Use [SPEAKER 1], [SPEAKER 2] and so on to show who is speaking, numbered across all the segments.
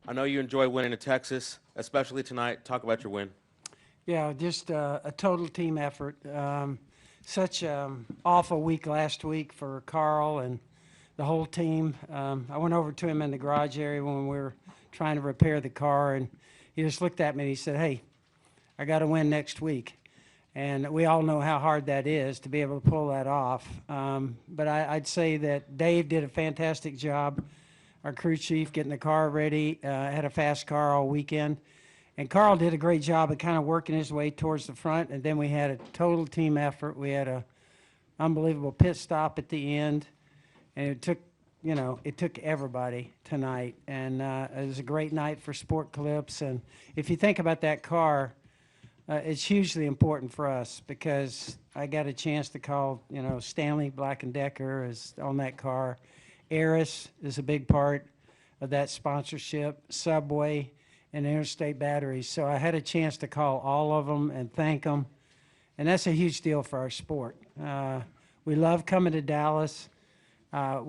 [SPEAKER 1] I know you enjoy winning in Texas, especially tonight. Talk about your win.
[SPEAKER 2] Yeah, just a total team effort. Such awful week last week for Carl and the whole team. I went over to him in the garage area when we were trying to repair the car, and he just looked at me and he said, "Hey, I got to win next week." And we all know how hard that is to be able to pull that off. But I'd say that Dave did a fantastic job, our crew chief, getting the car ready, had a fast car all weekend. And Carl did a great job of kind of working his way towards the front, and then we had a total team effort. We had a unbelievable pit stop at the end, and it took everybody tonight. And it was a great night for Sport Clips. And if you think about that car, it's hugely important for us because I got a chance to call, Stanley Black & Decker is on that car. Eris is a big part of that sponsorship, Subway, and Interstate Batteries. So I had a chance to call all of them and thank them. And that's a huge deal for our sport. We love coming to Dallas. I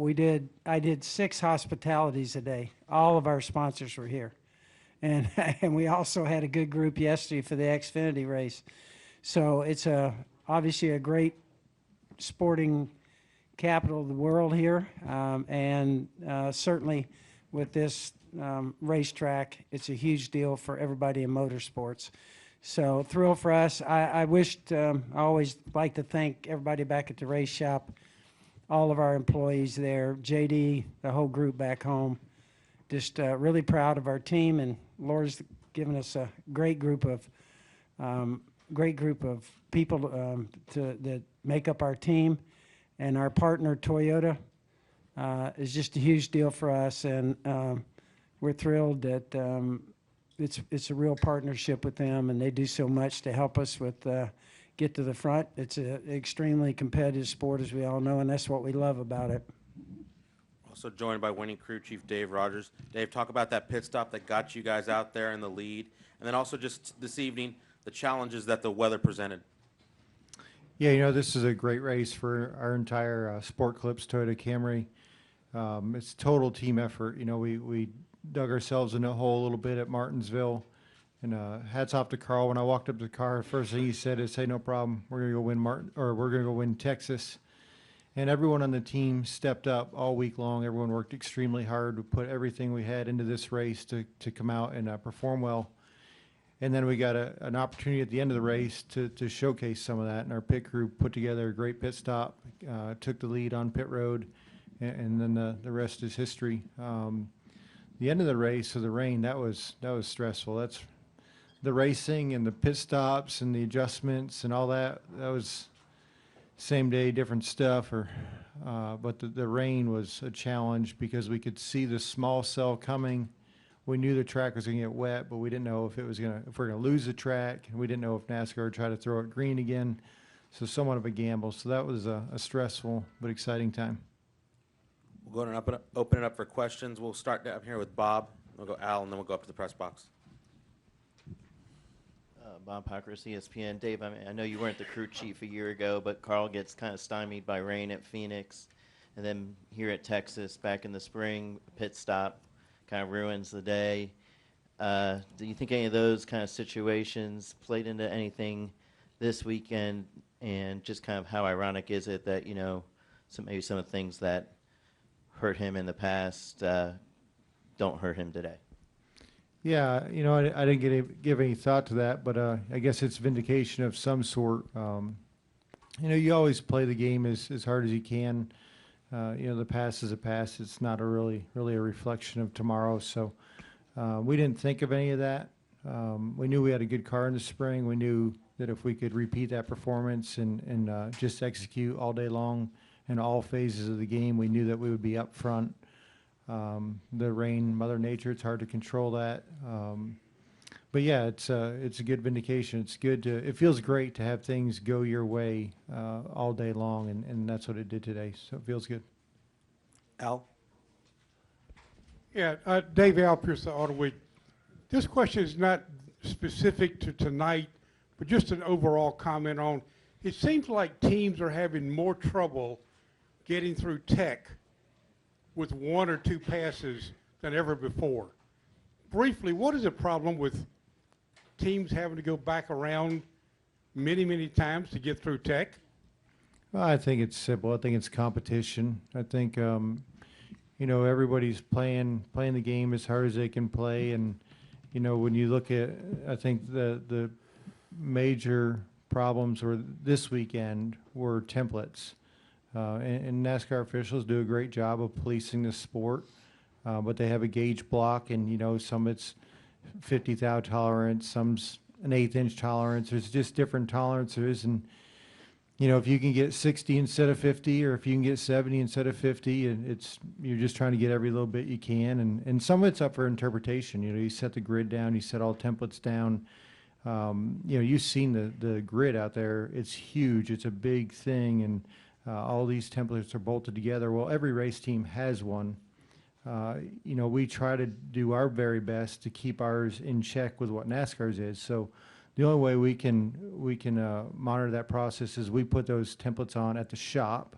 [SPEAKER 2] did 6 hospitalities a day. All of our sponsors were here. And and we also had a good group yesterday for the Xfinity race. So it's obviously a great sporting capital of the world here. And certainly with this racetrack, it's a huge deal for everybody in motorsports. So thrilled for us. I always like to thank everybody back at the race shop, all of our employees there, JD, the whole group back home. Just really proud of our team, and Laura's given us a great group of people that make up our team, and our partner Toyota is just a huge deal for us, and we're thrilled that it's a real partnership with them, and they do so much to help us with get to the front. It's an extremely competitive sport, as we all know, and that's what we love about it.
[SPEAKER 1] Also joined by winning crew chief Dave Rogers. Dave, talk about that pit stop that got you guys out there in the lead, and then also just this evening, the challenges that the weather presented.
[SPEAKER 3] Yeah, this is a great race for our entire Sport Clips Toyota Camry. It's total team effort. We dug ourselves in a hole a little bit at Martinsville, and hats off to Carl. When I walked up to the car, the first thing he said is, "Hey, no problem. We're gonna go win Texas." And everyone on the team stepped up all week long. Everyone worked extremely hard to put everything we had into this race to come out and perform well. And then we got an opportunity at the end of the race to showcase some of that. And our pit crew put together a great pit stop, took the lead on pit road, and then the rest is history. The end of the race, so the rain, that was stressful. That's the racing and the pit stops and the adjustments and all that. That was same day, different stuff. But the rain was a challenge because we could see the small cell coming. We knew the track was going to get wet, but we didn't know if we're going to lose the track. We didn't know if NASCAR would try to throw it green again. So somewhat of a gamble. So that was a stressful but exciting time.
[SPEAKER 1] We'll go and open it up for questions. We'll start down here with Bob. We'll go Al, and then we'll go up to the press box.
[SPEAKER 4] Bob Pockris, ESPN. Dave, I know you weren't the crew chief a year ago, but Carl gets kind of stymied by rain at Phoenix. And then here at Texas back in the spring, pit stop kind of ruins the day. Do you think any of those kind of situations played into anything this weekend? And just kind of how ironic is it that, maybe some of the things that hurt him in the past don't hurt him today?
[SPEAKER 3] Yeah, I didn't give any thought to that, but I guess it's vindication of some sort. You always play the game as hard as you can. The past is a past. It's not really a reflection of tomorrow. So we didn't think of any of that. We knew we had a good car in the spring. We knew that if we could repeat that performance and just execute all day long in all phases of the game, we knew that we would be up front. The rain, Mother Nature, it's hard to control that. But yeah, it's a good vindication. It feels great to have things go your way all day long, and that's what it did today. So it feels good.
[SPEAKER 1] Al?
[SPEAKER 5] Yeah, Dave Alpierce, Auto Week. This question is not specific to tonight, but just an overall comment on, it seems like teams are having more trouble getting through Tech with 1 or 2 passes than ever before. briefly, what is the problem with teams having to go back around many, many times to get through Tech?
[SPEAKER 3] Well, I think it's simple. I think it's competition. I think everybody's playing the game as hard as they can play, and when you look at, I think the major problems were this weekend were templates, and NASCAR officials do a great job of policing the sport, but they have a gauge block, and some it's 50 thou tolerance, some's an 1/8 inch tolerance. There's just different tolerances, and if you can get 60 instead of 50, or if you can get 70 instead of 50, and you're just trying to get every little bit you can, and some of it's up for interpretation. You set the grid down, you set all templates down. You've seen the grid out there. It's huge. It's a big thing, and all these templates are bolted together. Well, every race team has one. We try to do our very best to keep ours in check with what NASCAR's is. So the only way we can monitor that process is we put those templates on at the shop,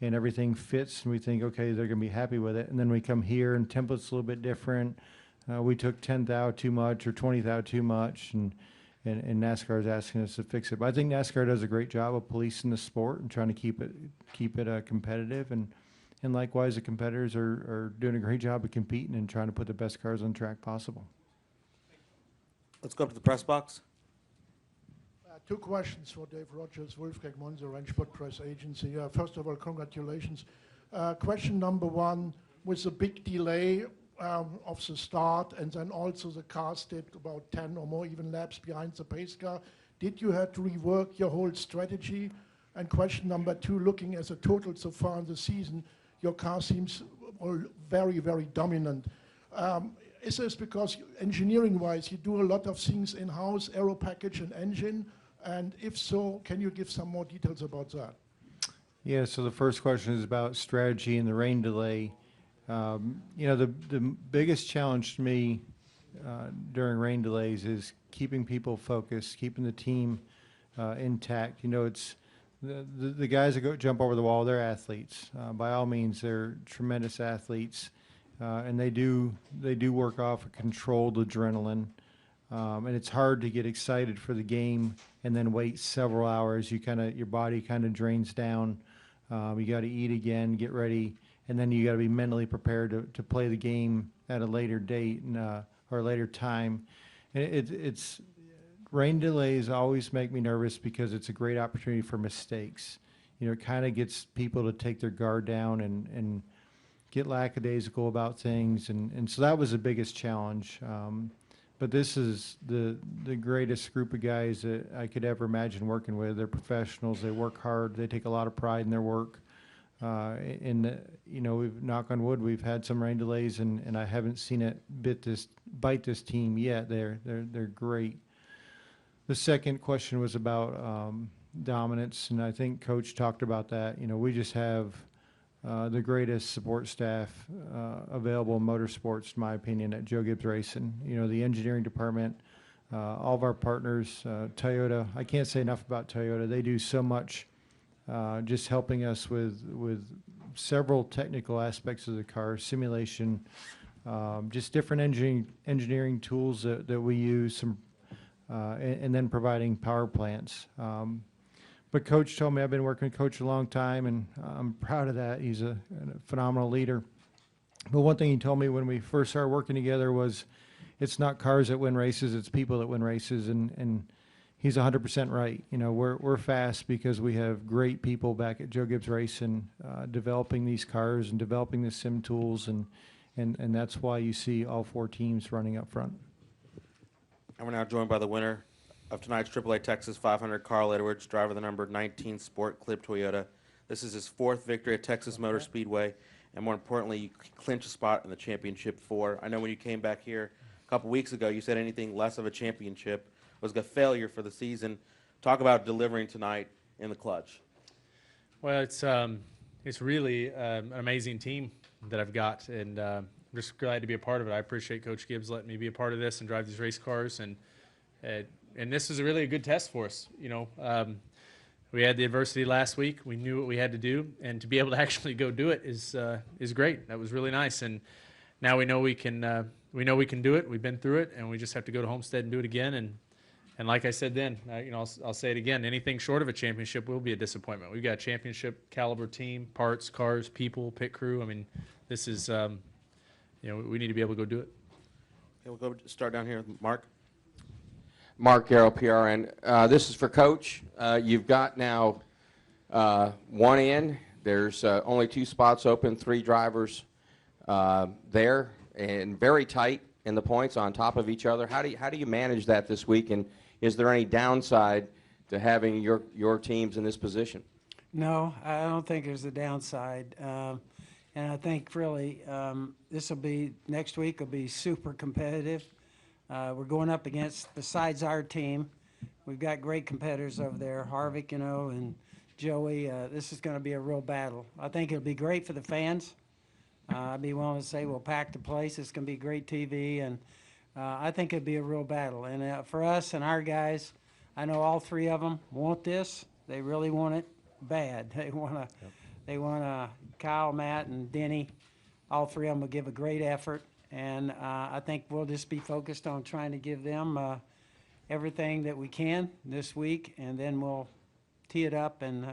[SPEAKER 3] and everything fits, and we think, okay, they're going to be happy with it. And then we come here, and template's a little bit different. We took 10 thou too much or 20 thou too much, and NASCAR is asking us to fix it. But I think NASCAR does a great job of policing the sport and trying to keep it competitive, and likewise the competitors are doing a great job of competing and trying to put the best cars on track possible.
[SPEAKER 1] Let's go up to the press box.
[SPEAKER 6] Two questions for Dave Rogers, Wolfgang Monzer, Rennsport Press Agency. First of all, congratulations. Question number one, with the big delay of the start, and then also the car stayed about 10 or more even laps behind the pace car, did you have to rework your whole strategy? And question number two, looking at the total so far in the season, your car seems very, very dominant. Is this because engineering-wise you do a lot of things in-house, aero package and engine? And if so, can you give some more details about that?
[SPEAKER 3] Yeah, so the first question is about strategy and the rain delay. The biggest challenge to me during rain delays is keeping people focused, keeping the team intact. It's the guys that jump over the wall, they're athletes. By all means, they're tremendous athletes, and they do work off a controlled adrenaline. And it's hard to get excited for the game and then wait several hours. Your body kind of drains down. You got to eat again, get ready, and then you got to be mentally prepared to play the game at a later date or a later time. And it's rain delays always make me nervous because it's a great opportunity for mistakes. It kind of gets people to take their guard down and get lackadaisical about things, and so that was the biggest challenge. But this is the greatest group of guys that I could ever imagine working with. They're professionals. They work hard. They take a lot of pride in their work. We've, knock on wood, we've had some rain delays, and I haven't seen it bite this team yet. They're great. The second question was about dominance, and I think Coach talked about that. We just have the greatest support staff available in motorsports, in my opinion, at Joe Gibbs Racing. The engineering department, all of our partners, Toyota. I can't say enough about Toyota. They do so much, just helping us with several technical aspects of the car, simulation, just different engineering tools that we use, and then providing power plants. But Coach told me, I've been working with Coach a long time, and I'm proud of that. He's a phenomenal leader. But one thing he told me when we first started working together was, it's not cars that win races, it's people that win races, and he's 100% right. We're fast because we have great people back at Joe Gibbs Racing developing these cars and developing the sim tools, and that's why you see all four teams running up front.
[SPEAKER 1] And we're now joined by the winner of tonight's AAA Texas 500, Carl Edwards, driver of the number 19 Sport Clip Toyota. This is his fourth victory at Texas Motor Speedway, and more importantly, you clinched a spot in the championship 4. I know when you came back here a couple weeks ago, you said anything less of a championship was a failure for the season. Talk about delivering tonight in the clutch.
[SPEAKER 7] Well, it's really an amazing team that I've got, and I'm just glad to be a part of it. I appreciate Coach Gibbs letting me be a part of this and drive these race cars, and this is really a good test for us. We had the adversity last week. We knew what we had to do, and to be able to actually go do it is great. That was really nice, and now we know we can we know we can do it. We've been through it, and we just have to go to Homestead and do it again. And like I said then, I'll say it again. Anything short of a championship will be a disappointment. We've got a championship caliber team, parts, cars, people, pit crew. I mean, this is, we need to be able to go do it.
[SPEAKER 1] Okay, we'll go start down here with Mark.
[SPEAKER 8] Mark Garrow, PRN. This is for Coach. You've got now one in. There's only 2 spots open, 3 drivers there, and very tight in the points on top of each other. How do you manage that this week, and is there any downside to having your teams in this position?
[SPEAKER 2] No, I don't think there's a downside. And I think really next week will be super competitive. We're going up against, besides our team, we've got great competitors over there, Harvick, and Joey. This is going to be a real battle. I think it'll be great for the fans. I'd be willing to say we'll pack the place. It's going to be great TV, and I think it'll be a real battle. And for us and our guys, I know all 3 of them want this. They really want it bad. They want to. Kyle, Matt, and Denny. All 3 of them will give a great effort, and I think we'll just be focused on trying to give them everything that we can this week, and then we'll tee it up. And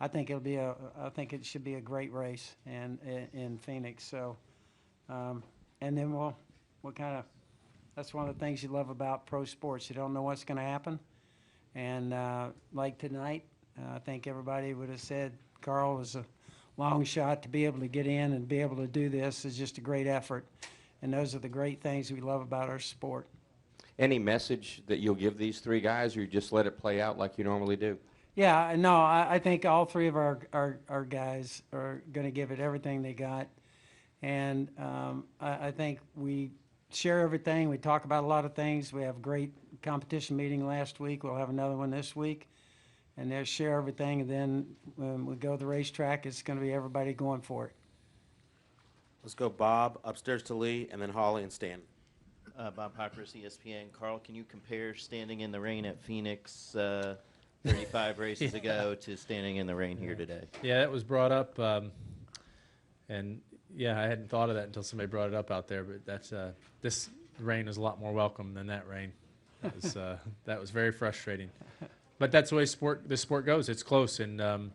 [SPEAKER 2] I think it should be a great race in Phoenix. So, and then we'll kind of. That's one of the things you love about pro sports. You don't know what's going to happen, and like tonight, I think everybody would have said Carl was a long shot. To be able to get in and be able to do this is just a great effort, and those are the great things we love about our sport.
[SPEAKER 8] Any message that you'll give these 3 guys, or you just let it play out like you normally do?
[SPEAKER 2] Yeah, no, I think all 3 of our guys are going to give it everything they got, and I think we share everything. We talk about a lot of things. We have a great competition meeting last week. We'll have another one this week. And they'll share everything, and then when we go to the racetrack, it's going to be everybody going for it.
[SPEAKER 1] Let's go Bob, upstairs to Lee, and then Holly and Stan.
[SPEAKER 4] Bob Hypers, ESPN. Carl, can you compare standing in the rain at Phoenix 35 races ago to standing in the rain here today?
[SPEAKER 7] Yeah, that was brought up, and yeah, I hadn't thought of that until somebody brought it up out there. But that's this rain is a lot more welcome than that rain. That was very frustrating. But that's the way this sport goes. It's close, and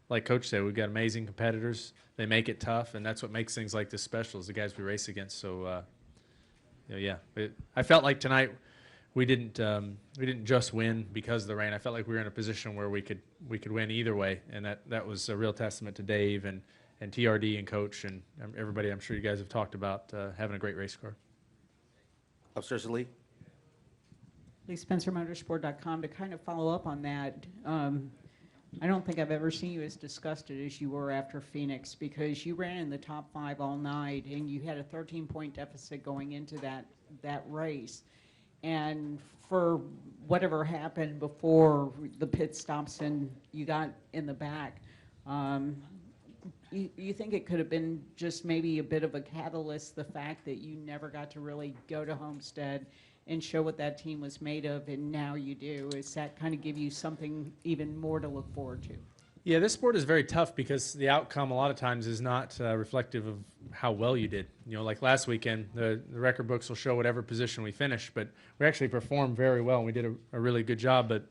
[SPEAKER 7] like Coach said, we've got amazing competitors. They make it tough, and that's what makes things like this special is the guys we race against. So, I felt like tonight we didn't just win because of the rain. I felt like we were in a position where we could win either way, and that was a real testament to Dave and TRD and Coach and everybody. I'm sure you guys have talked about having a great race car.
[SPEAKER 1] Upstairs to Lee.
[SPEAKER 9] SpencerMotorsport.com. To kind of follow up on that, I don't think I've ever seen you as disgusted as you were after Phoenix, because you ran in the top 5 all night and you had a 13-point deficit going into that race. And for whatever happened before the pit stops and you got in the back, you think it could have been just maybe a bit of a catalyst, the fact that you never got to really go to Homestead and show what that team was made of, and now you do? Does that kind of give you something even more to look forward to?
[SPEAKER 7] Yeah, this sport is very tough because the outcome a lot of times is not reflective of how well you did. Like last weekend, the record books will show whatever position we finished, but we actually performed very well, and we did a really good job. But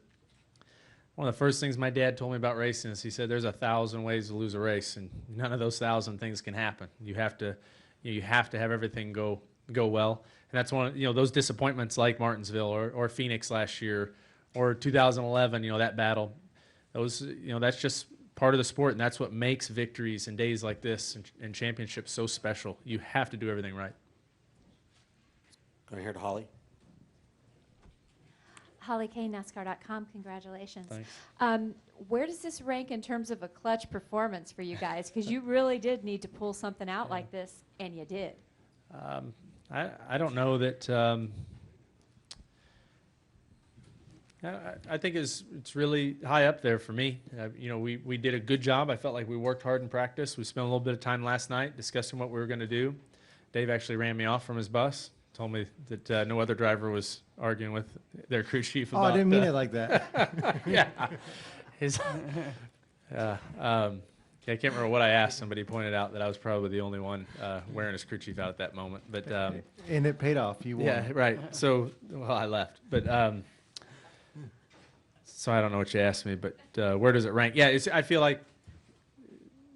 [SPEAKER 7] one of the first things my dad told me about racing is he said there's 1,000 ways to lose a race, and none of those 1,000 things can happen. You have to have everything go well. And that's one of those disappointments like Martinsville or Phoenix last year or 2011, that battle. Those, that's just part of the sport, and that's what makes victories and days like this and championships so special. You have to do everything right.
[SPEAKER 1] Going here to Holly.
[SPEAKER 10] Holly Kane, NASCAR.com. Congratulations.
[SPEAKER 7] Thanks.
[SPEAKER 10] Where does this rank in terms of a clutch performance for you guys? Because you really did need to pull something out like this, and you did.
[SPEAKER 7] I don't know that. I think it's really high up there for me. We did a good job. I felt like we worked hard in practice. We spent a little bit of time last night discussing what we were going to do. Dave actually ran me off from his bus, told me that no other driver was arguing with their crew chief about.
[SPEAKER 3] Oh, I didn't mean it like that.
[SPEAKER 7] Yeah. Yeah, I can't remember what I asked. Somebody pointed out that I was probably the only one wearing his crew chief out at that moment. But
[SPEAKER 3] And it paid off. You won.
[SPEAKER 7] yeah, right. So, well, I left. But so I don't know what you asked me, but where does it rank? Yeah, I feel like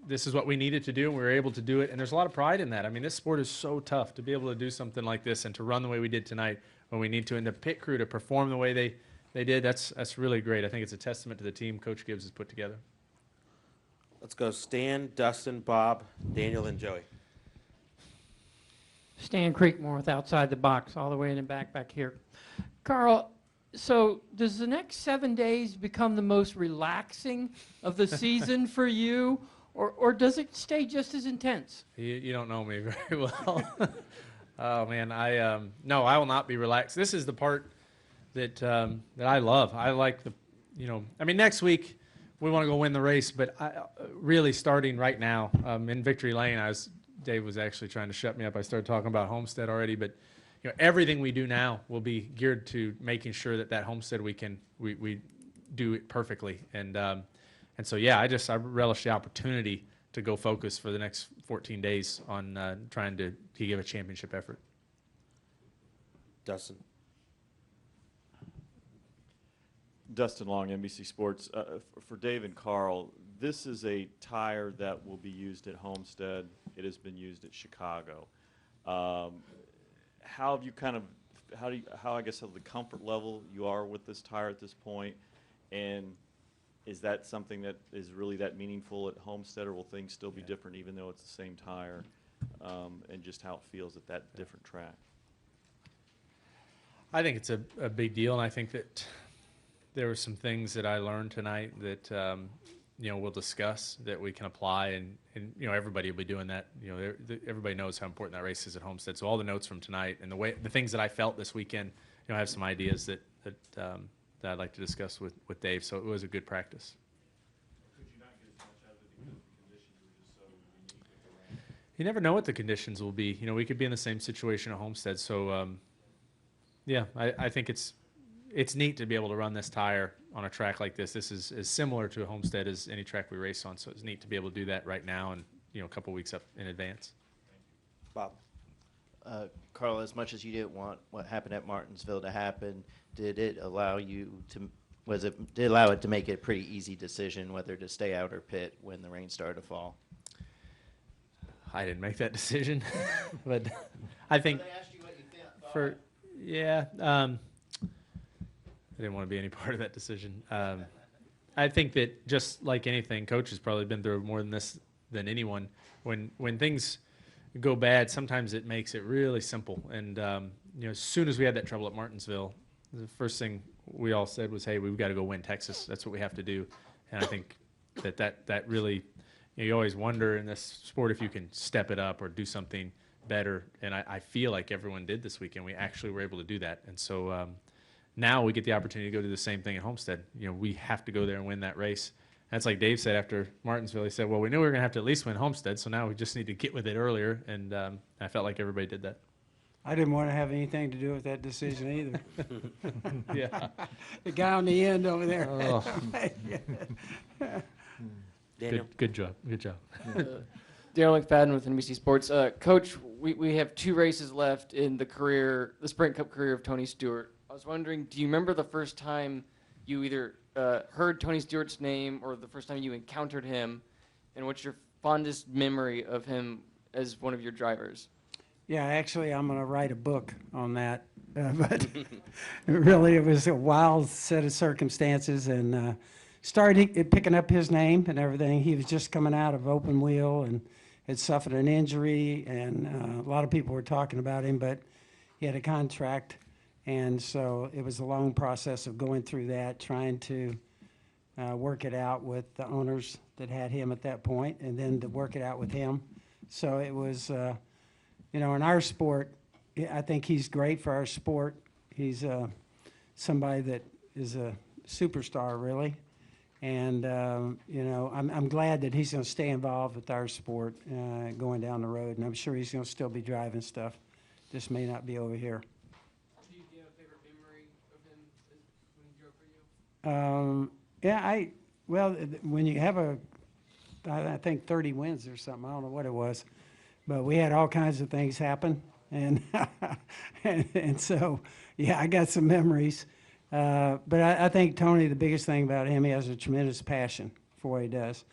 [SPEAKER 7] this is what we needed to do, and we were able to do it. And there's a lot of pride in that. I mean, this sport is so tough to be able to do something like this and to run the way we did tonight when we need to, and the pit crew to perform the way they did. That's really great. I think it's a testament to the team Coach Gibbs has put together.
[SPEAKER 1] Let's go Stan, Dustin, Bob, Daniel, and Joey.
[SPEAKER 11] Stan Creekmore with Outside the Box, all the way in the back here. Carl, so does the next 7 days become the most relaxing of the season for you, or does it stay just as intense?
[SPEAKER 7] You don't know me very well. Oh man, no, I will not be relaxed. This is the part that I love. I like I mean, next week we want to go win the race, but really starting right now in Victory Lane, Dave was actually trying to shut me up. I started talking about Homestead already, but everything we do now will be geared to making sure that Homestead we do it perfectly. And so yeah, I relish the opportunity to go focus for the next 14 days on trying to give a championship effort.
[SPEAKER 1] Dustin.
[SPEAKER 12] Dustin Long, NBC Sports. For Dave and Carl, this is a tire that will be used at Homestead. It has been used at Chicago. How have you how the comfort level you are with this tire at this point, and is that something that is really that meaningful at Homestead, or will things still be different even though it's the same tire, and just how it feels at that different track?
[SPEAKER 7] I think it's a big deal, and I think that there were some things that I learned tonight that we'll discuss that we can apply, and everybody will be doing that. Everybody knows how important that race is at Homestead. So all the notes from tonight and the things that I felt this weekend, I have some ideas that I'd like to discuss with Dave. So it was a good practice.
[SPEAKER 12] Could you not get as much out of it because the conditions were just so unique with the rain?
[SPEAKER 7] You never know what the conditions will be. We could be in the same situation at Homestead. So yeah, I think it's neat to be able to run this tire on a track like this. This is as similar to a Homestead as any track we race on, so it's neat to be able to do that right now and a couple weeks up in advance.
[SPEAKER 1] Bob.
[SPEAKER 4] Carl, as much as you didn't want what happened at Martinsville to happen, did it allow it to make it a pretty easy decision whether to stay out or pit when the rain started to fall?
[SPEAKER 7] I didn't make that decision, but I think
[SPEAKER 4] They asked you what you
[SPEAKER 7] I didn't want to be any part of that decision. I think that just like anything, Coach has probably been through more than this than anyone. When things go bad, sometimes it makes it really simple. And as soon as we had that trouble at Martinsville, the first thing we all said was, "Hey, we've got to go win Texas. That's what we have to do." And I think that really, you always wonder in this sport if you can step it up or do something better. And I feel like everyone did this weekend. We actually were able to do that. And so now we get the opportunity to go do the same thing at Homestead. We have to go there and win that race. That's like Dave said after Martinsville. He said, well, we knew we were going to have to at least win Homestead, so now we just need to get with it earlier. And I felt like everybody did that.
[SPEAKER 2] I didn't want to have anything to do with that decision either.
[SPEAKER 7] Yeah.
[SPEAKER 2] The guy on the end over there.
[SPEAKER 7] Oh.
[SPEAKER 1] Daniel.
[SPEAKER 7] Good job. Good job.
[SPEAKER 13] Daryl McFadden with NBC Sports. Coach, we have 2 races left in the Sprint Cup career of Tony Stewart. I was wondering, do you remember the first time you either heard Tony Stewart's name or the first time you encountered him, and what's your fondest memory of him as one of your drivers?
[SPEAKER 2] Yeah, actually, I'm going to write a book on that. But really, it was a wild set of circumstances, and started picking up his name and everything. He was just coming out of open wheel and had suffered an injury, and a lot of people were talking about him, but he had a contract. And so it was a long process of going through that, trying to work it out with the owners that had him at that point, and then to work it out with him. So it was, in our sport, I think he's great for our sport. He's somebody that is a superstar, really. And, I'm glad that he's going to stay involved with our sport going down the road, and I'm sure he's going to still be driving stuff. Just may not be over here.
[SPEAKER 11] When you drove for you?
[SPEAKER 2] When you have a I think 30 wins or something. I don't know what it was. But we had all kinds of things happen. And, and so, yeah, I got some memories. But I think Tony, the biggest thing about him, he has a tremendous passion for what he does.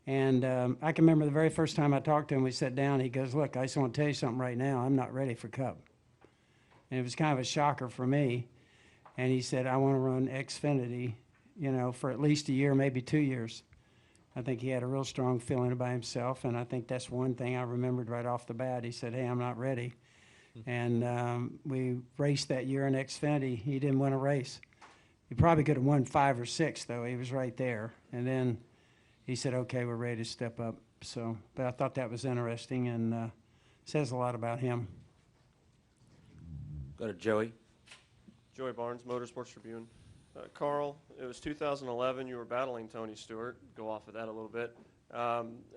[SPEAKER 2] And I can remember the very first time I talked to him, we sat down, he goes, look, I just want to tell you something right now. I'm not ready for Cup. And it was kind of a shocker for me. And he said, I want to run Xfinity, you know, for at least a year, maybe 2 years. I think he had a real strong feeling about himself, and I think that's one thing I remembered right off the bat. He said, hey, I'm not ready. And we raced that year in Xfinity. He didn't win a race. He probably could have won 5 or 6, though. He was right there. And then he said, okay, we're ready to step up. So, but I thought that was interesting and says a lot about him.
[SPEAKER 1] Go to Joey.
[SPEAKER 14] Joey Barnes, Motorsports Tribune. Carl, it was 2011. You were battling Tony Stewart. Go off of that a little bit.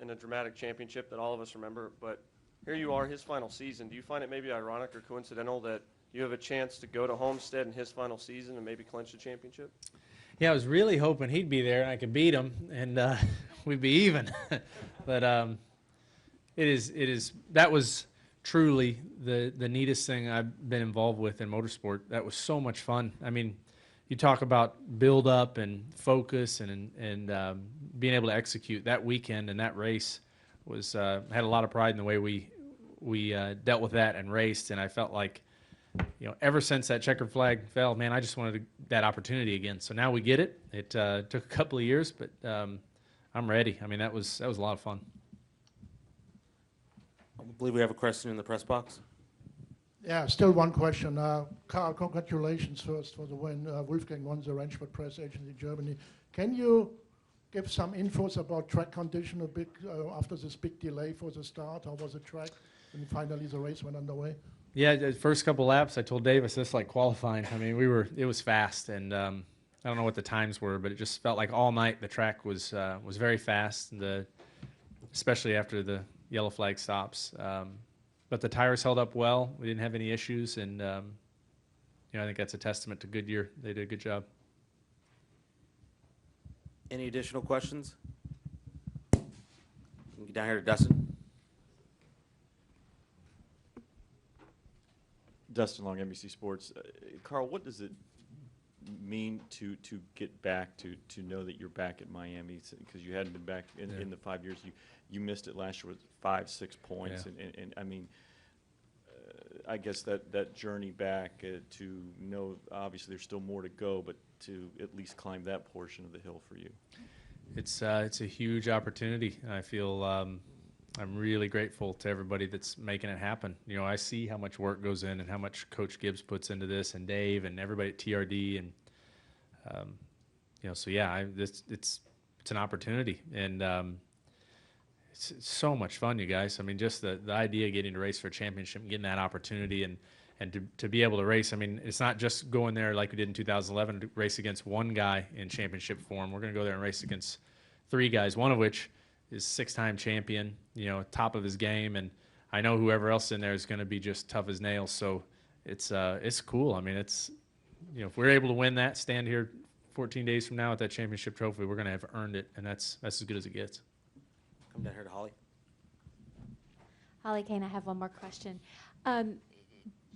[SPEAKER 14] In a dramatic championship that all of us remember. But here you are, his final season. Do you find it maybe ironic or coincidental that you have a chance to go to Homestead in his final season and maybe clinch the championship?
[SPEAKER 7] Yeah, I was really hoping he'd be there and I could beat him, and we'd be even. But that was truly the neatest thing I've been involved with in motorsport. That was so much fun. I mean, you talk about build up and focus and being able to execute that weekend and that race was had a lot of pride in the way we dealt with that and raced, and I felt like, you know, ever since that checkered flag fell, man, I just wanted that opportunity again. So now we get it. It took a couple of years, but I'm ready. I mean, that was a lot of fun.
[SPEAKER 1] I believe we have a question in the press box.
[SPEAKER 6] Yeah, still one question. Carl, congratulations first for the win. Wolfgang won the Rennsport Press Agency Germany. Can you give some infos about track condition a bit after this big delay for the start? How was the track? And finally the race went underway.
[SPEAKER 7] Yeah, the first couple laps, I told Davis this like qualifying. I mean, it was fast, and I don't know what the times were, but it just felt like all night the track was very fast, especially after the yellow flag stops. But the tires held up well. We didn't have any issues, and I think that's a testament to Goodyear. They did a good job.
[SPEAKER 1] Any additional questions? Get down here to Dustin.
[SPEAKER 12] Dustin Long, NBC Sports. Carl, what does it mean to get back to know that you're back at Miami, because you hadn't been back in the 5 years you missed it last year with 5-6 points, and I mean, I guess that journey back to know obviously there's still more to go, but to at least climb that portion of the hill for you.
[SPEAKER 7] It's a huge opportunity, and I feel I'm really grateful to everybody that's making it happen. You know, I see how much work goes in and how much Coach Gibbs puts into this, and Dave and everybody at TRD, and so yeah, it's an opportunity, and it's so much fun, you guys. I mean, just the idea of getting to race for a championship and getting that opportunity, and to be able to race. I mean, it's not just going there like we did in 2011 to race against one guy in championship form. We're going to go there and race against 3 guys, one of which is 6-time champion, top of his game, and I know whoever else in there is going to be just tough as nails. So it's cool. I mean, it's, if we're able to win that, stand here 14 days from now with that championship trophy, we're going to have earned it, and that's as good as it gets.
[SPEAKER 1] Come down here to Holly.
[SPEAKER 10] Holly Kane, I have one more question.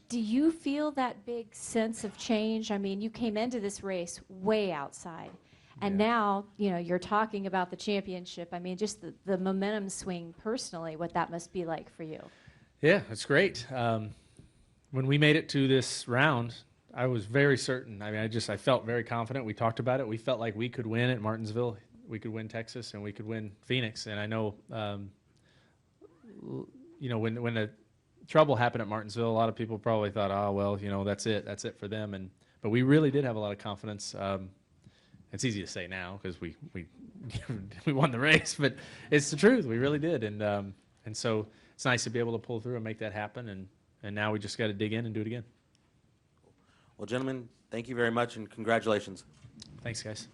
[SPEAKER 10] Do you feel that big sense of change? I mean, you came into this race way outside, and now, you're talking about the championship. I mean, just the momentum swing personally, what that must be like for you.
[SPEAKER 7] Yeah, it's great. When we made it to this round, I was very certain. I mean, I felt very confident. We talked about it. We felt like we could win at Martinsville. We could win Texas, and we could win Phoenix. And I know, when the trouble happened at Martinsville, a lot of people probably thought, oh, well, that's it for them. But we really did have a lot of confidence. It's easy to say now because we won the race, but it's the truth. We really did, and so it's nice to be able to pull through and make that happen. And now we just got to dig in and do it again.
[SPEAKER 1] Well, gentlemen, thank you very much, and congratulations.
[SPEAKER 7] Thanks, guys.